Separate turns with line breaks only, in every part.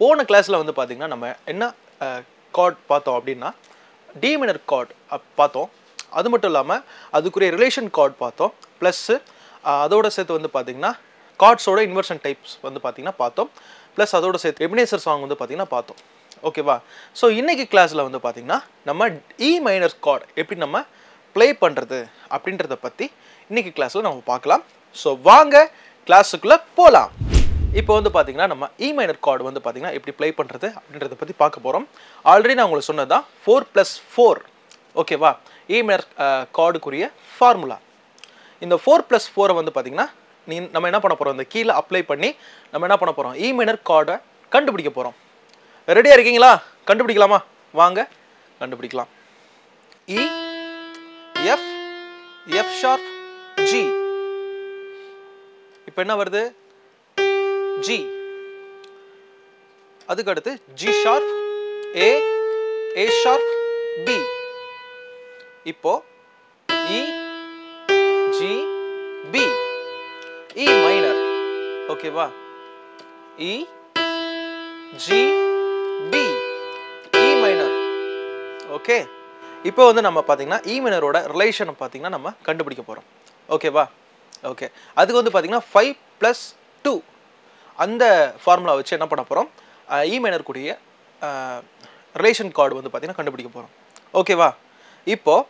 போன கிளாஸில் வந்து பார்த்திங்கன்னா நம்ம என்ன கார்ட் பார்த்தோம் அப்படின்னா டி மைனர் கார்ட் பார்த்தோம். அது மட்டும் இல்லாமல் அதுக்குரிய ரிலேஷன் கார்ட் பார்த்தோம். ப்ளஸ்ஸு அதோட சேர்த்து வந்து பார்த்திங்கன்னா கார்ட்ஸோட இன்வர்ஷன் டைப்ஸ் வந்து பார்த்திங்கன்னா பார்த்தோம். ப்ளஸ் அதோட சேர்த்து எபினேசர் சாங் வந்து பார்த்திங்கன்னா பார்த்தோம். ஓகேவா? ஸோ இன்றைக்கி கிளாஸில் வந்து பார்த்திங்கன்னா நம்ம இ மைனர் கார்ட் எப்படி நம்ம ப்ளே பண்ணுறது அப்படின்றத பற்றி இன்றைக்கி கிளாஸில் நம்ம பார்க்கலாம். ஸோ வாங்க கிளாஸுக்குள்ளே போகலாம். இப்போ வந்து பார்த்திங்கன்னா நம்ம இ மைனர் கார்டு வந்து பார்த்திங்கன்னா எப்படி ப்ளே பண்ணுறது அப்படின்றத பற்றி பார்க்க போகிறோம். ஆல்ரெடி நான் உங்களுக்கு சொன்னது தான் 4+4. ஓகேவா? இ மைனர் கார்டுக்குரிய ஃபார்முலா. இந்த 4+4 வந்து பார்த்திங்கன்னா நம்ம என்ன பண்ண போகிறோம், இந்த கீழே அப்ளை பண்ணி நம்ம என்ன பண்ண போகிறோம், இ மைனர் கார்டை கண்டுபிடிக்க போகிறோம். ரெடியாக இருக்கீங்களா? கண்டுபிடிக்கலாமா? வாங்க கண்டுபிடிக்கலாம். E F F sharp G. இப்போ என்ன வருது? ஜி. அதுக்கு அடுத்து G sharp A, A sharp B. இப்போ E G B, E minor. ஓகேவா? E G B, E minor. Okay, இப்போ வந்து நம்ம பார்த்தீங்கன்னா இ மைனரோட ரிலேஷனை பார்த்தீங்கன்னா நம்ம கண்டுபிடிக்க போகிறோம். ஓகேவா? ஓகே, அதுக்கு வந்து பார்த்தீங்கன்னா 5+2 அந்த ஃபார்முலா வச்சு என்ன பண்ண போகிறோம், இ மைனர் கூடிய ரிலேஷன் கார்டு வந்து பார்த்தீங்கன்னா கண்டுபிடிக்க போகிறோம். ஓகேவா? இப்போது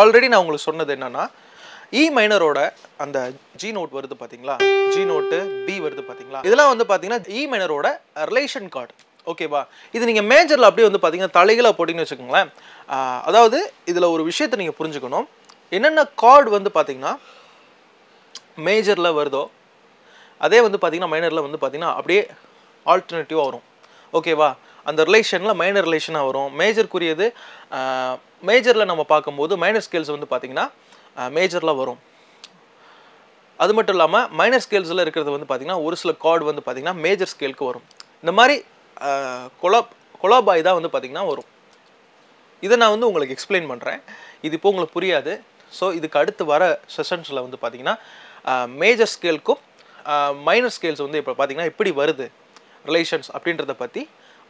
ஆல்ரெடி நான் உங்களுக்கு சொன்னது என்னென்னா, இ மைனரோட அந்த ஜி நோட் வருது பார்த்தீங்களா, ஜி நோட்டு பி வருது பார்த்தீங்களா, இதெல்லாம் வந்து பார்த்தீங்கன்னா இ மைனரோட ரிலேஷன் கார்டு. ஓகேவா? இது நீங்கள் மேஜரில் அப்படியே வந்து பார்த்தீங்கன்னா தலைகளாக போட்டிங்கன்னு வச்சுக்கோங்களேன். அதாவது இதில் ஒரு விஷயத்தை நீங்கள் புரிஞ்சுக்கணும். என்னென்ன கார்டு வந்து பார்த்தீங்கன்னா மேஜரில் வருதோ அதே வந்து பார்த்தீங்கன்னா மைனரில் வந்து பார்த்தீங்கன்னா அப்படியே ஆல்டர்னேட்டிவாக வரும். ஓகேவா? அந்த ரிலேஷனில் மைனர் ரிலேஷனாக வரும். மேஜருக்குரியது மேஜரில் நம்ம பார்க்கும்போது மைனர் ஸ்கேல்ஸ் வந்து பார்த்தீங்கன்னா மேஜரில் வரும். அது மட்டும் இல்லாமல் மைனர் ஸ்கேல்ஸில் இருக்கிறது வந்து பார்த்திங்கன்னா ஒரு சில கார்டு வந்து பார்த்திங்கன்னா மேஜர் ஸ்கேலுக்கு வரும். இந்த மாதிரி கொலாபாய் தான் வந்து பார்த்திங்கன்னா வரும். இதை நான் வந்து உங்களுக்கு எக்ஸ்பிளைன் பண்ணுறேன். இது இப்போ உங்களுக்கு புரியாது. ஸோ இதுக்கு அடுத்து வர செஷன்ஸில் வந்து பார்த்திங்கன்னா மேஜர் ஸ்கேலுக்கும் மைனர் ஸ்கேல்ஸ் வந்து இப்போ பார்த்திங்கன்னா எப்படி வருது ரிலேஷன்ஸ் அப்படின்றத பற்றி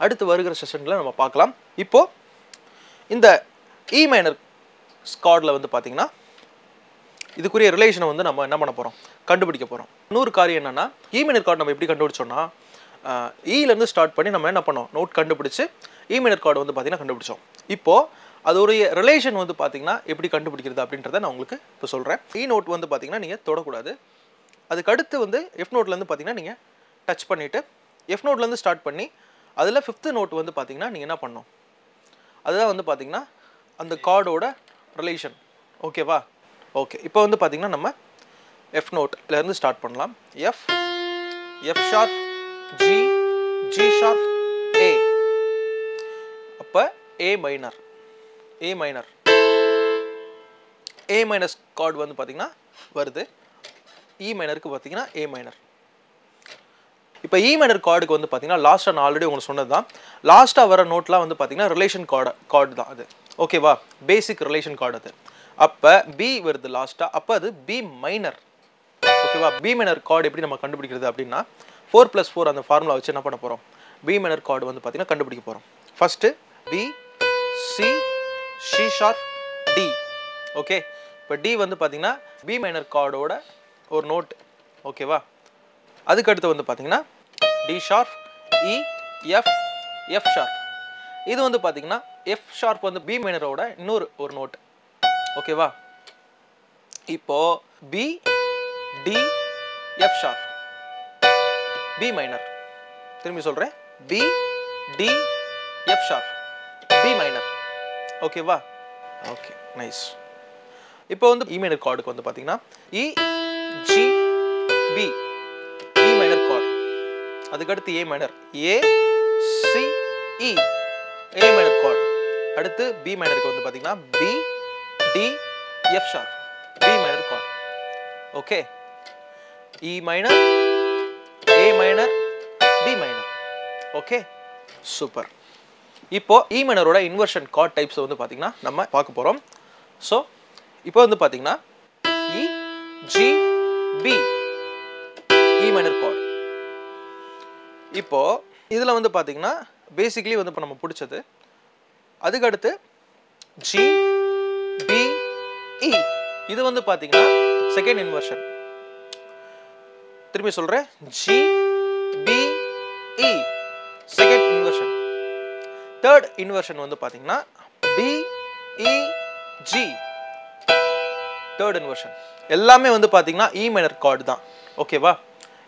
அடுத்து வருகிற செஷனில் நம்ம பார்க்கலாம். இப்போது இந்த இ மைனர் கார்டில் வந்து பார்த்திங்கன்னா இதுக்குரிய ரிலேஷனை வந்து நம்ம என்ன பண்ண போகிறோம், கண்டுபிடிக்க போகிறோம். இன்னொரு காரியம் என்னென்னா, இ மைனர் கார்டு நம்ம எப்படி கண்டுபிடிச்சோன்னா இலேருந்து ஸ்டார்ட் பண்ணி நம்ம என்ன பண்ணோம், நோட் கண்டுபிடிச்சி இ மைனர் கார்டு வந்து பார்த்திங்கன்னா கண்டுபிடிச்சோம். இப்போது அதோடைய ரிலேஷன் வந்து பார்த்திங்கன்னா எப்படி கண்டுபிடிக்கிறது அப்படின்றத நான் உங்களுக்கு இப்போ சொல்கிறேன். இ நோட் வந்து பார்த்திங்கன்னா நீங்கள் தொடக்கூடாது. அதுக்கு அடுத்து வந்து எஃப் நோட்லேருந்து பார்த்திங்கன்னா நீங்கள் டச் பண்ணிவிட்டு எஃப் நோட்லேருந்து ஸ்டார்ட் பண்ணி அதில் 5th நோட் வந்து பார்த்திங்கன்னா நீங்கள் என்ன பண்ணணும், அதுதான் வந்து பார்த்திங்கன்னா அந்த கார்டோட ரிலேஷன். ஓகேவா? ஓகே, இப்போ வந்து பார்த்திங்கன்னா நம்ம எஃப் நோட்லேருந்து ஸ்டார்ட் பண்ணலாம். F, F sharp G, G sharp A. அப்போ A minor, A minor, A minus chord வந்து பார்த்திங்கன்னா வருது. இ மைனருக்கு பார்த்திங்கன்னா ஏ மைனர். இப்போ இ மைனர் கார்டுக்கு வந்து பார்த்திங்கன்னா லாஸ்ட்டாக நான் ஆல்ரெடி உங்களுக்கு சொன்னது தான், லாஸ்ட்டாக வர நோட்லாம் வந்து பார்த்திங்கன்னா ரிலேஷன் கார்டு தான் அது. ஓகேவா? பேசிக் ரிலேஷன் கார்டு அது. அப்போ பி வருது லாஸ்ட்டாக, அப்போ அது பி மைனர். ஓகேவா? பி மைனர் கார்டு எப்படி நம்ம கண்டுபிடிக்கிறது அப்படின்னா 4+4 அந்த ஃபார்முலா வச்சு என்ன பண்ண போகிறோம், பி மைனர் கார்டு வந்து பார்த்திங்கன்னா கண்டுபிடிக்க போகிறோம். First B, C, C sharp D. Okay, இப்போ டி வந்து பார்த்திங்கன்னா பி மைனர் கார்டோட ஒரு நோட். ஓகேவா? அதுக்கடுத்து வந்து பார்த்திங்கன்னா D sharp, E, F, F sharp. இது வந்து பார்த்திங்கன்னா எஃப் ஷார்ப் வந்து பி மைனரோட இன்னொரு ஒரு நோட். ஓகேவா? இப்போ B, D, F sharp, B minor. திரும்பி சொல்கிறேன், B, D, F sharp, B minor. ஓகேவா? Okay, nice. இப்போ வந்து இ மைனர் கார்டுக்கு வந்து பார்த்தீங்கன்னா E G B, E minor chord. அதுக்கடுத்து A minor, A C E, A minor chord. அடுத்து பி மைனருக்கு வந்து பார்த்தீங்கன்னா B D F sharp, B minor chord. Okay, E minor, A minor, B minor. Okay, super. இப்போ E மைனரோட inversion chord types வந்து பார்த்தீங்கன்னா நம்ம பார்க்க போகிறோம். ஸோ இப்போ வந்து பார்த்தீங்கன்னா E G B, E minor chord. இப்போ இதில் வந்து பார்த்தீங்கன்னா பேசிக்லி வந்து இப்போ நம்ம பிடிச்சது அதுக்கு அடுத்து G B E இது வந்து பார்த்தீங்கன்னா செகண்ட் இன்வர்ஷன். திரும்பி சொல்கிறேன், G B E second inversion. Third inversion வந்து பார்த்தீங்கன்னா B E G third inversion. எல்லாமே வந்து பார்த்தீங்கன்னா E மைனர் கார்டு தான். ஓகேவா?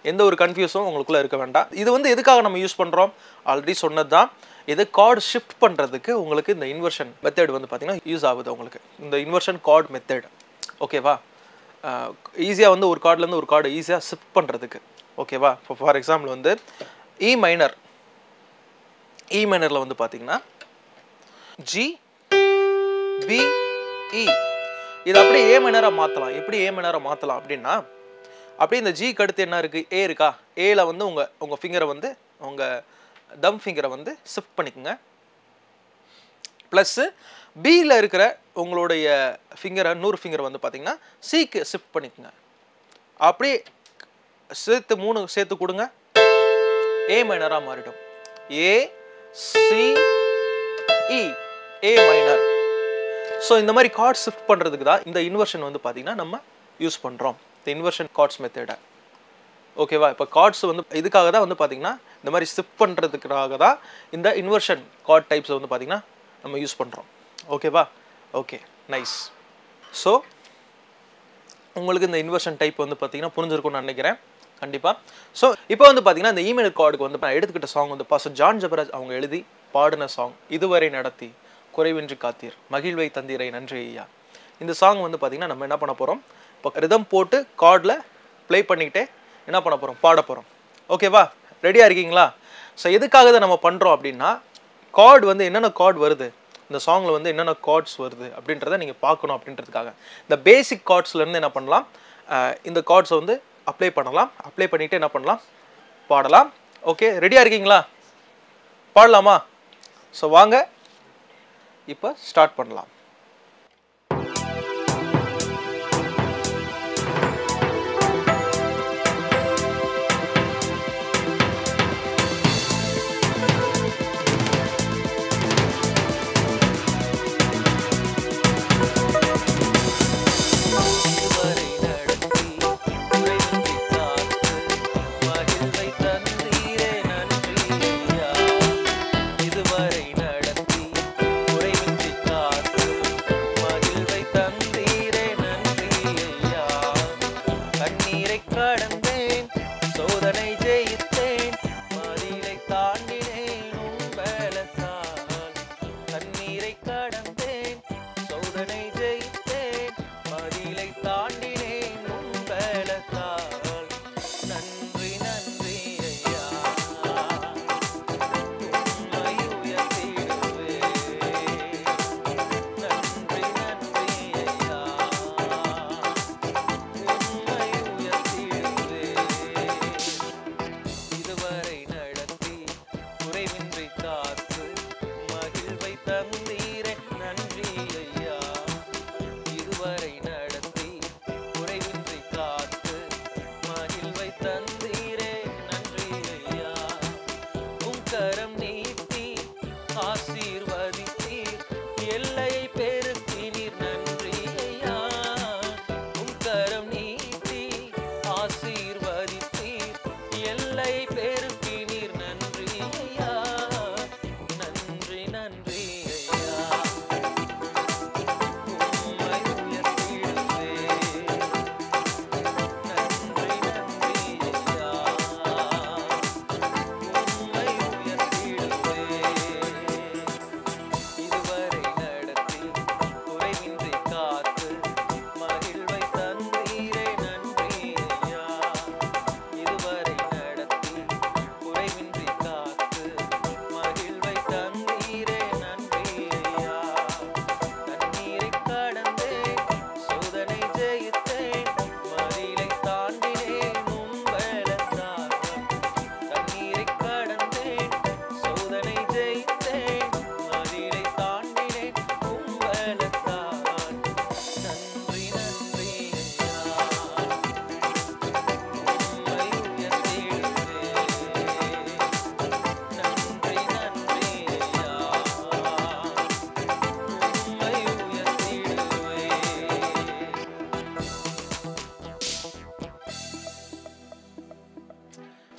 எந்த ஒரு கன்ஃபியூஸும் உங்களுக்குள்ளே இருக்க வேண்டாம். இது வந்து எதுக்காக நம்ம யூஸ் பண்ணுறோம் ஆல்ரெடி சொன்னது தான். இது கார்டு ஷிஃப்ட் பண்ணுறதுக்கு உங்களுக்கு இந்த இன்வர்ஷன் மெத்தட் வந்து பார்த்தீங்கன்னா யூஸ் ஆகுது. உங்களுக்கு இந்த இன்வர்ஷன் கார்டு மெத்தட் ஓகேவா? ஈஸியாக வந்து ஒரு கார்டுலேருந்து ஒரு கார்டு ஈஸியாக ஷிஃப்ட் பண்ணுறதுக்கு. ஓகேவா? இப்போ ஃபார் எக்ஸாம்பிள் வந்து இ மைனரில் வந்து பார்த்தீங்கன்னா G B E இது அப்படியே ஏ மைனராக மாற்றலாம். எப்படி ஏ மைனராக மாற்றலாம் அப்படின்னா, அப்படியே இந்த ஜிக்கு அடுத்து என்ன இருக்குது, ஏ இருக்கா, ஏல வந்து உங்கள் ஃபிங்கரை வந்து உங்கள் தம் ஃபிங்கரை வந்து ஷிஃப்ட் பண்ணிக்கோங்க. ப்ளஸ்ஸு பியில் இருக்கிற உங்களுடைய ஃபிங்கரை இன்னொரு ஃபிங்கரை வந்து பார்த்தீங்கன்னா சிக்கு ஷிஃப்ட் பண்ணிக்கோங்க. அப்படியே சேர்த்து 3 சேர்த்து கொடுங்க, ஏ மைனராக மாறிடும். ஏ C E A minor. So இந்த மாதிரி கார்ட் ஷிஃப்ட் பண்ணுறதுக்கு தான் இந்த இன்வர்ஷன் வந்து பார்த்தீங்கன்னா நம்ம யூஸ் பண்ணுறோம், இந்த இன்வர்ஷன் கார்ட்ஸ் மெத்தடை. ஓகேவா? இப்போ கார்ட்ஸ் வந்து இதுக்காக தான் வந்து பார்த்தீங்கன்னா இந்த மாதிரி ஷிஃப்ட் பண்ணுறதுக்காக தான் இந்த இன்வர்ஷன் கார்ட் டைப்ஸை வந்து பார்த்தீங்கன்னா நம்ம யூஸ் பண்ணுறோம். ஓகேவா? Okay, nice. ஸோ உங்களுக்கு இந்த இன்வர்ஷன் டைப் வந்து பார்த்தீங்கன்னா புரிஞ்சிருக்கும்னு நினைக்கிறேன் கண்டிப்பாக. ஸோ இப்போ வந்து பார்த்தீங்கன்னா இந்த இமெயில் கார்டுக்கு வந்து நான் எடுத்துக்கிட்ட சாங் வந்து பாஸ்டர் ஜான் ஜெபராஜ் அவங்க எழுதி பாடின சாங், இதுவரை நடத்தி குறைவின்றி காத்தீர் மகிழ்வை தந்தீரை நன்றி ஐயா. இந்த சாங் வந்து பார்த்தீங்கன்னா நம்ம என்ன பண்ண போகிறோம், இப்போ ரிதம் போட்டு கார்டில் ப்ளே பண்ணிக்கிட்டே என்ன பண்ண போகிறோம், பாட போகிறோம். ஓகேவா? ரெடியாக இருக்கீங்களா? ஸோ எதுக்காக இதை நம்ம பண்ணுறோம் அப்படின்னா, கார்டு வந்து என்னென்ன கார்டு வருது, இந்த சாங்கில் வந்து என்னென்ன கார்ட்ஸ் வருது அப்படின்றத நீங்கள் பார்க்கணும் அப்படின்றதுக்காக. இந்த பேசிக் கார்ட்ஸ்லேருந்து என்ன பண்ணலாம், இந்த கார்ட்ஸை வந்து அப்ளை பண்ணலாம். அப்ளை பண்ணிவிட்டு என்ன பண்ணலாம், பாடலாம். ஓகே, ரெடியாக இருக்கீங்களா? பாடலாமா? ஸோ வாங்க இப்போ ஸ்டார்ட் பண்ணலாம்.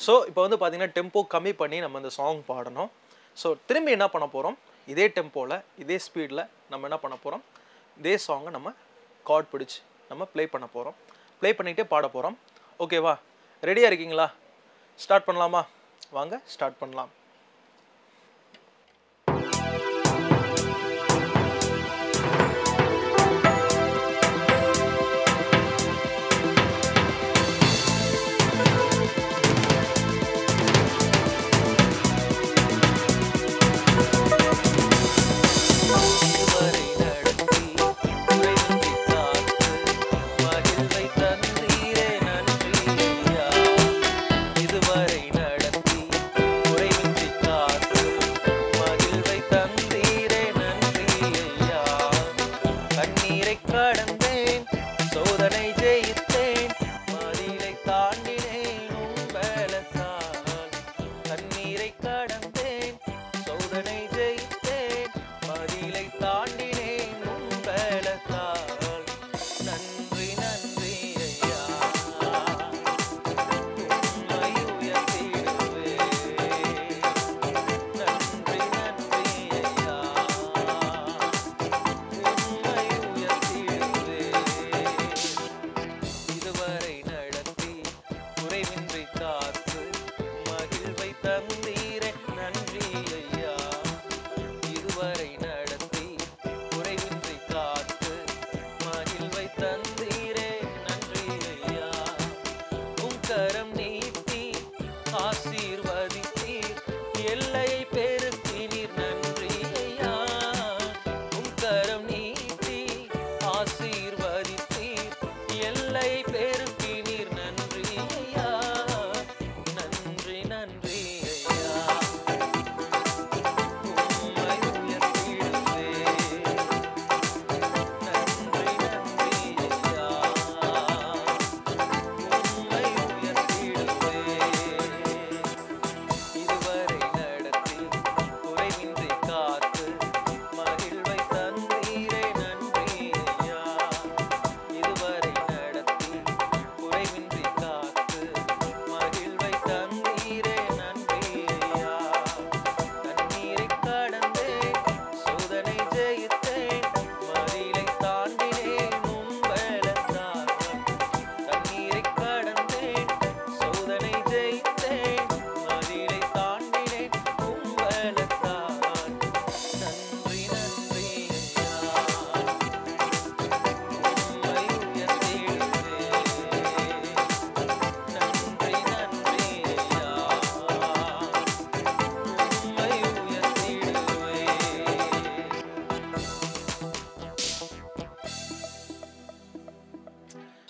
ஸோ இப்போ வந்து பார்த்தீங்கன்னா டெம்போ கம்மி பண்ணி நம்ம இந்த சாங் பாடணும். ஸோ திரும்பி என்ன பண்ண போகிறோம், இதே டெம்போவில் இதே ஸ்பீடில் நம்ம என்ன பண்ண போகிறோம், இதே சாங்கை நம்ம கார்ட் பிடிச்சி நம்ம ப்ளே பண்ண போகிறோம். ப்ளே பண்ணிகிட்டே பாட போகிறோம். ஓகேவா? ரெடியாக இருக்கீங்களா? ஸ்டார்ட் பண்ணலாமா? வாங்க ஸ்டார்ட் பண்ணலாம்.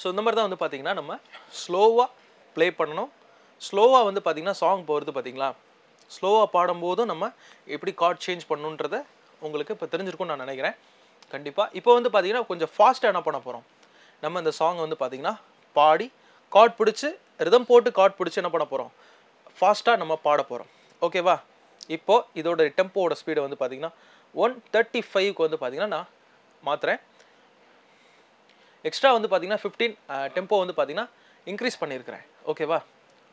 ஸோ இந்த மாதிரி தான் வந்து பார்த்தீங்கன்னா நம்ம ஸ்லோவாக ப்ளே பண்ணணும். ஸ்லோவாக வந்து பார்த்தீங்கன்னா சாங் போகிறது பார்த்தீங்களா, ஸ்லோவாக பாடும்போதும் நம்ம எப்படி கார்ட் சேஞ்ச் பண்ணணுன்றதை உங்களுக்கு இப்போ தெரிஞ்சிருக்கும்னு நான் நினைக்கிறேன் கண்டிப்பாக. இப்போ வந்து பார்த்தீங்கன்னா கொஞ்சம் ஃபாஸ்ட்டாக என்ன பண்ண போகிறோம், நம்ம இந்த சாங் வந்து பார்த்தீங்கன்னா பாடி கார்ட் பிடிச்சி ரிதம் போட்டு கார்ட் பிடிச்சி என்ன பண்ண போகிறோம், ஃபாஸ்ட்டாக நம்ம பாட போகிறோம். ஓகேவா? இப்போது இதோட டெம்போவோட ஸ்பீடை வந்து பார்த்தீங்கன்னா 135க்கு வந்து பார்த்தீங்கன்னா நான் மாற்றுறேன். எக்ஸ்ட்ரா வந்து பார்த்தீங்கன்னா 15 டெம்போ வந்து பார்த்தீங்கன்னா இன்க்ரீஸ் பண்ணியிருக்கிறேன். ஓகேவா?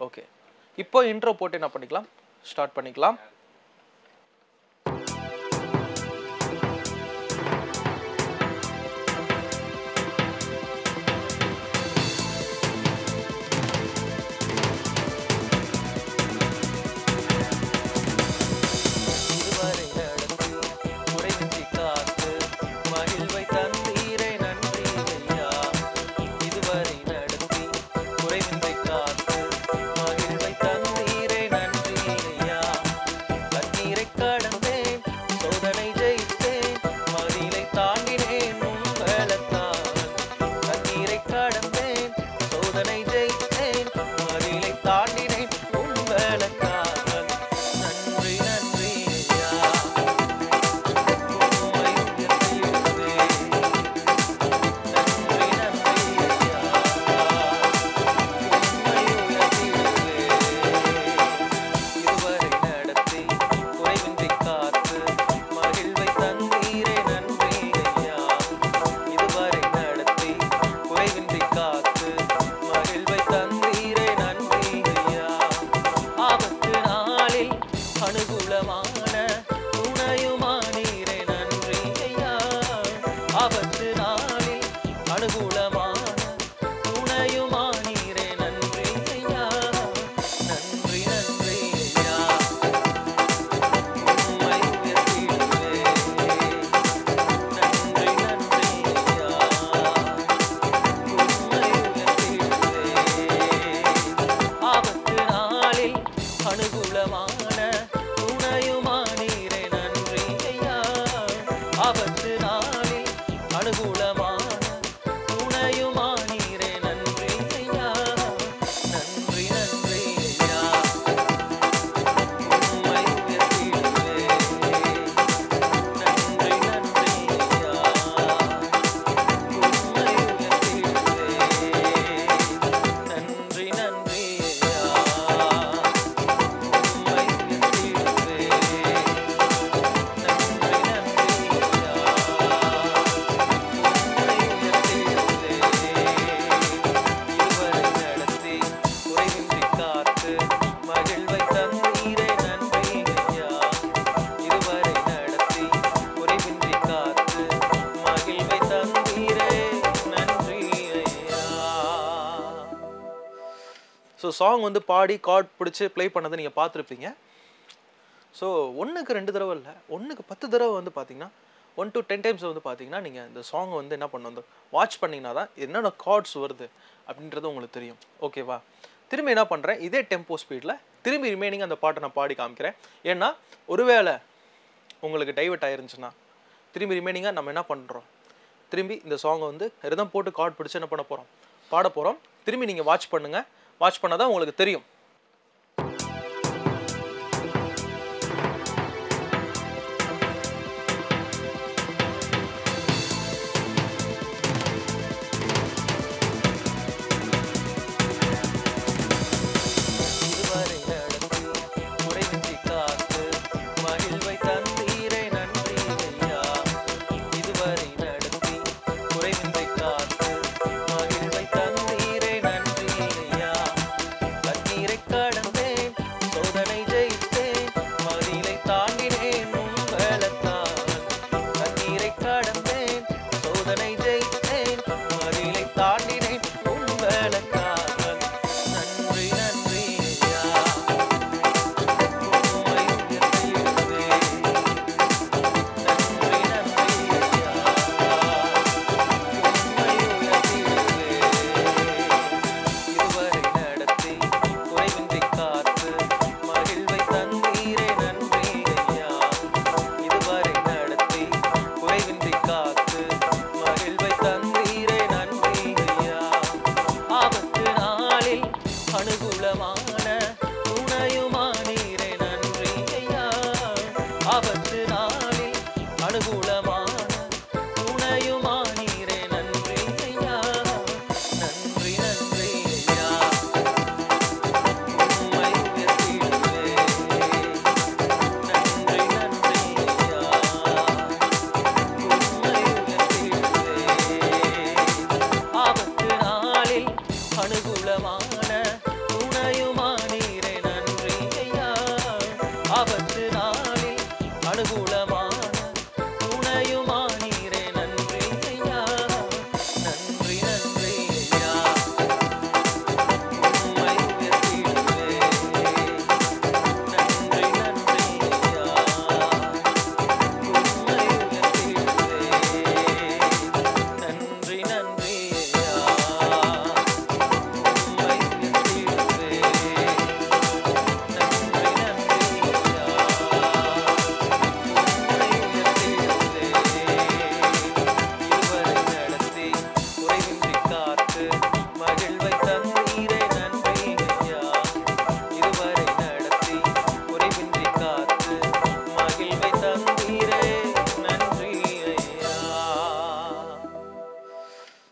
ஓகே, இப்போ இன்ட்ரோ போட்டு என்ன பண்ணிக்கலாம், ஸ்டார்ட் பண்ணிக்கலாம். ஸோ சாங் வந்து பாடி கார்ட் பிடிச்சி ப்ளே பண்ணதை நீங்கள் பார்த்துருப்பீங்க. ஸோ 1க்கு 2 தடவை இல்லை, 1க்கு 10 தடவை வந்து பார்த்தீங்கன்னா 1 to 10 டைம்ஸ் வந்து பார்த்தீங்கன்னா நீங்கள் இந்த சாங்கை வந்து என்ன பண்ணணும், வந்து வாட்ச் பண்ணிங்கன்னா தான் என்னென்ன கார்ட்ஸ் வருது அப்படின்றது உங்களுக்கு தெரியும். ஓகேவா? திரும்பி என்ன பண்ணுறேன், இதே டெம்போ ஸ்பீடில் திரும்பி ரிமைனிங் அந்த பாட்டை நான் பாடி காமிக்கிறேன். ஏன்னா ஒருவேளை உங்களுக்கு டைவர்ட் ஆயிருந்துச்சுன்னா திரும்பி ரிமைனிங்காக நம்ம என்ன பண்ணுறோம், திரும்பி இந்த சாங்கை வந்து ரிதம் போட்டு கார்ட் பிடிச்சி என்ன பண்ண போகிறோம், பாட போகிறோம். திரும்பி நீங்கள் வாட்ச் பண்ணுங்கள், வாட்ச் பண்ணால் தான் உங்களுக்கு தெரியும்.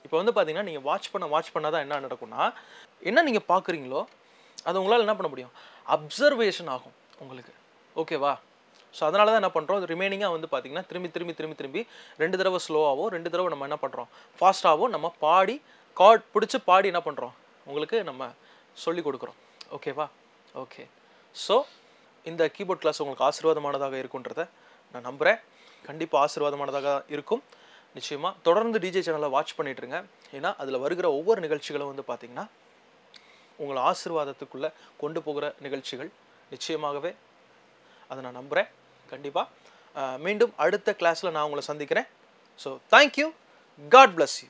இப்போ வந்து பார்த்தீங்கன்னா நீங்கள் வாட்ச் பண்ணால் தான் என்ன நடக்கும்னா, என்ன நீங்கள் பார்க்குறீங்களோ அது உங்களால் என்ன பண்ண முடியும், அப்சர்வேஷன் ஆகும் உங்களுக்கு. ஓகேவா? ஸோ அதனால தான் என்ன பண்ணுறோம், அது ரிமைனிங்காக வந்து பார்த்தீங்கன்னா திரும்பி 2 தடவை ஸ்லோவாகவோ 2 தடவை நம்ம என்ன பண்ணுறோம், ஃபாஸ்ட்டாகவோ நம்ம பாடி கார்ட் பிடிச்சி பாடி என்ன பண்ணுறோம், உங்களுக்கு நம்ம சொல்லி கொடுக்குறோம். ஓகேவா? ஓகே. ஸோ இந்த கீபோர்ட் கிளாஸ் உங்களுக்கு ஆசீர்வாதமானதாக இருக்குன்றதை நான் நம்புகிறேன். கண்டிப்பாக ஆசீர்வாதமானதாக இருக்கும். நிச்சயமாக தொடர்ந்து டிஜே சேனலை வாட்ச் பண்ணிட்டுருங்க. ஏன்னா அதில் வருகிற ஒவ்வொரு நிகழ்ச்சிகளும் வந்து பார்த்திங்கன்னா உங்களை ஆசீர்வாதத்துக்குள்ளே கொண்டு போகிற நிகழ்ச்சிகள். நிச்சயமாகவே அதை நான் நம்புகிறேன். கண்டிப்பாக மீண்டும் அடுத்த கிளாஸில் நான் உங்களை சந்திக்கிறேன். So thank you. God bless you.